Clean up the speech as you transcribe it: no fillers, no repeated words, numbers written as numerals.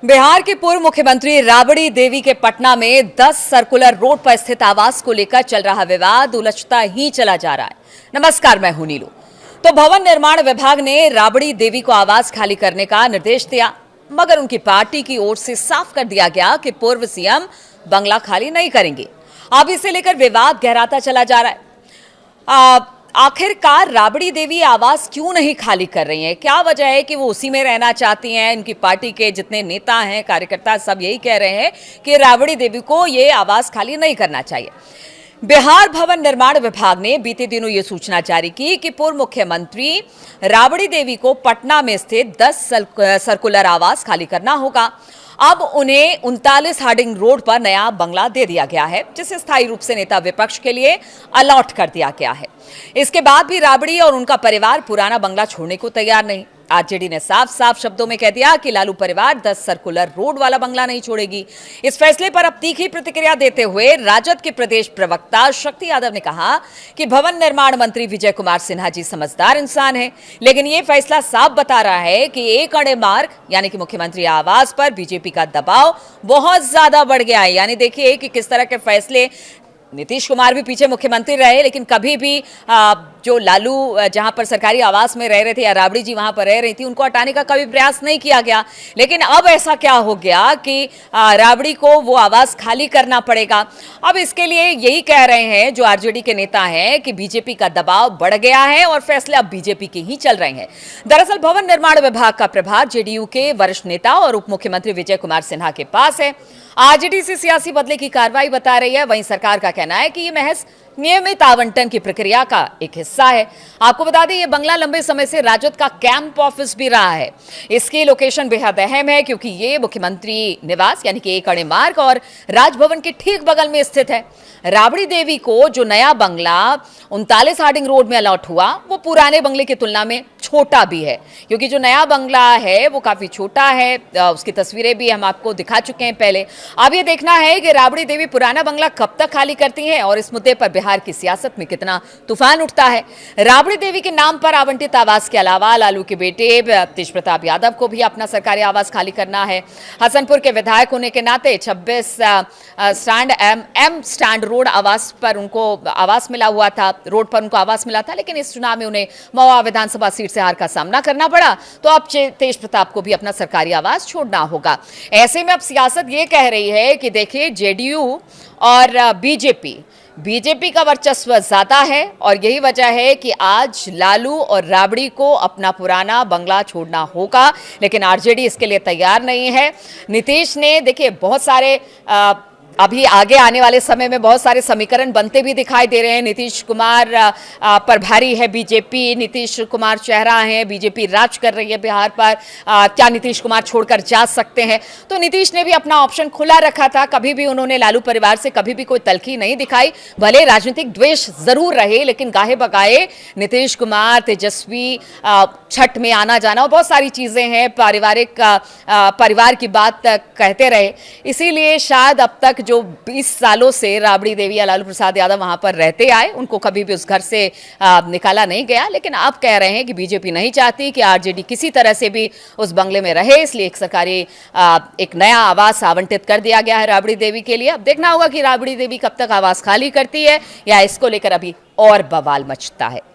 बिहार के पूर्व मुख्यमंत्री राबड़ी देवी के पटना में 10 सर्कुलर रोड पर स्थित आवास को लेकर चल रहा विवाद उलझता ही चला जा रहा है। नमस्कार, मैं हूं नीलू। तो भवन निर्माण विभाग ने राबड़ी देवी को आवास खाली करने का निर्देश दिया, मगर उनकी पार्टी की ओर से साफ कर दिया गया कि पूर्व सीएम बंगला खाली नहीं करेंगे। अब इसे लेकर विवाद गहराता चला जा रहा है। आखिरकार राबड़ी देवी आवास क्यों नहीं खाली कर रही हैं? क्या वजह है कि वो उसी में रहना चाहती हैं? इनकी पार्टी के जितने नेता हैं, कार्यकर्ता, सब यही कह रहे हैं कि राबड़ी देवी को ये आवास खाली नहीं करना चाहिए। बिहार भवन निर्माण विभाग ने बीते दिनों ये सूचना जारी की कि पूर्व मुख्यमंत्री राबड़ी देवी को पटना में स्थित 10 सर्कुलर आवास खाली करना होगा। अब उन्हें 39 हार्डिंग रोड पर नया बंगला दे दिया गया है, जिसे स्थायी रूप से नेता विपक्ष के लिए अलॉट कर दिया गया है। इसके बाद भी राबड़ी और उनका परिवार पुराना बंगला छोड़ने को तैयार नहीं। आरजेडी ने साफ साफ शब्दों में कह दिया कि लालू परिवार 10 सर्कुलर रोड वाला बंगला नहीं छोड़ेगी। इस फैसले पर अब तीखी प्रतिक्रिया देते हुए राजद के प्रदेश प्रवक्ता शक्ति यादव ने कहा कि भवन निर्माण मंत्री विजय कुमार सिन्हा जी समझदार इंसान हैं, लेकिन ये फैसला साफ बता रहा है कि एक अड़े मार्ग यानी कि मुख्यमंत्री आवास पर बीजेपी का दबाव बहुत ज्यादा बढ़ गया है। यानी देखिए कि किस तरह के फैसले, नीतीश कुमार भी पीछे मुख्यमंत्री रहे, लेकिन कभी भी जो लालू जहां पर सरकारी आवास में रह रहे थे या राबड़ी जी वहां पर रह रही थी, उनको हटाने का कभी प्रयास नहीं किया गया। लेकिन अब ऐसा क्या हो गया कि राबड़ी को वो आवास खाली करना पड़ेगा। अब इसके लिए यही कह रहे हैं जो आरजेडी के नेता हैं कि बीजेपी का दबाव बढ़ गया है और फैसले अब बीजेपी के ही चल रहे हैं। दरअसल भवन निर्माण विभाग का प्रभार जेडीयू के वरिष्ठ नेता और उप मुख्यमंत्री विजय कुमार सिन्हा के पास है। आरजेडी से सियासी बदले की कार्रवाई बता रही है। वहीं सरकार का कहना है कि ये महज नियमित आवंटन की प्रक्रिया का एक हिस्सा है। आपको बता दें, ये बंगला लंबे समय से राजद का कैंप ऑफिस भी रहा है। इसकी लोकेशन बेहद अहम है क्योंकि ये मुख्यमंत्री निवास यानी कि एक अड़े मार्ग और राजभवन के ठीक बगल में स्थित है। राबड़ी देवी को जो नया बंगला 39 हार्डिंग रोड में अलॉट हुआ, वो पुराने बंगले की तुलना में छोटा भी है, क्योंकि जो नया बंगला है वो काफी छोटा है। उसकी तस्वीरें भी हम आपको दिखा चुके हैं पहले। अब ये देखना है कि राबड़ी देवी पुराना बंगला कब तक खाली करती हैं और इस मुद्दे पर बिहार की सियासत में कितना तूफान उठता है। राबड़ी देवी के नाम पर आवंटित आवास के अलावा लालू के बेटे तेज प्रताप यादव को भी अपना सरकारी आवास खाली करना है। हसनपुर के विधायक होने के नाते 26 स्टैंड रोड आवास पर उनको आवास मिला हुआ था, रोड पर उनको आवास मिला था, लेकिन इस चुनाव में उन्हें महुआ विधानसभा सीट से हार का सामना करना पड़ा। तो अब तेज प्रताप को भी अपना सरकारी आवास छोड़ना होगा। ऐसे में अब सियासत ये कह रही है कि देखिए, जेडीयू और बीजेपी का वर्चस्व ज्यादा है और यही वजह है कि आज लालू और राबड़ी को अपना पुराना बंगला छोड़ना होगा, लेकिन आरजेडी इसके लिए तैयार नहीं है। नीतीश ने देखिए बहुत सारे अभी आगे आने वाले समय में बहुत सारे समीकरण बनते भी दिखाई दे रहे हैं। नीतीश कुमार पर भारी है बीजेपी, नीतीश कुमार चेहरा है, बीजेपी राज कर रही है बिहार पर। क्या नीतीश कुमार छोड़कर जा सकते हैं? तो नीतीश ने भी अपना ऑप्शन खुला रखा था। कभी भी उन्होंने लालू परिवार से कभी भी कोई तलखी नहीं दिखाई। भले राजनीतिक द्वेष जरूर रहे, लेकिन गाहे बगाए नीतीश कुमार, तेजस्वी, छठ में आना जाना और बहुत सारी चीजें हैं, परिवार की बात कहते रहे। इसीलिए शायद अब तक जो 20 सालों से राबड़ी देवी या लालू प्रसाद यादव वहां पर रहते आए, उनको कभी भी उस घर से निकाला नहीं गया। लेकिन आप कह रहे हैं कि बीजेपी नहीं चाहती कि आरजेडी किसी तरह से भी उस बंगले में रहे, इसलिए एक सरकारी एक नया आवास आवंटित कर दिया गया है राबड़ी देवी के लिए। अब देखना होगा कि राबड़ी देवी कब तक आवास खाली करती है या इसको लेकर अभी और बवाल मचता है।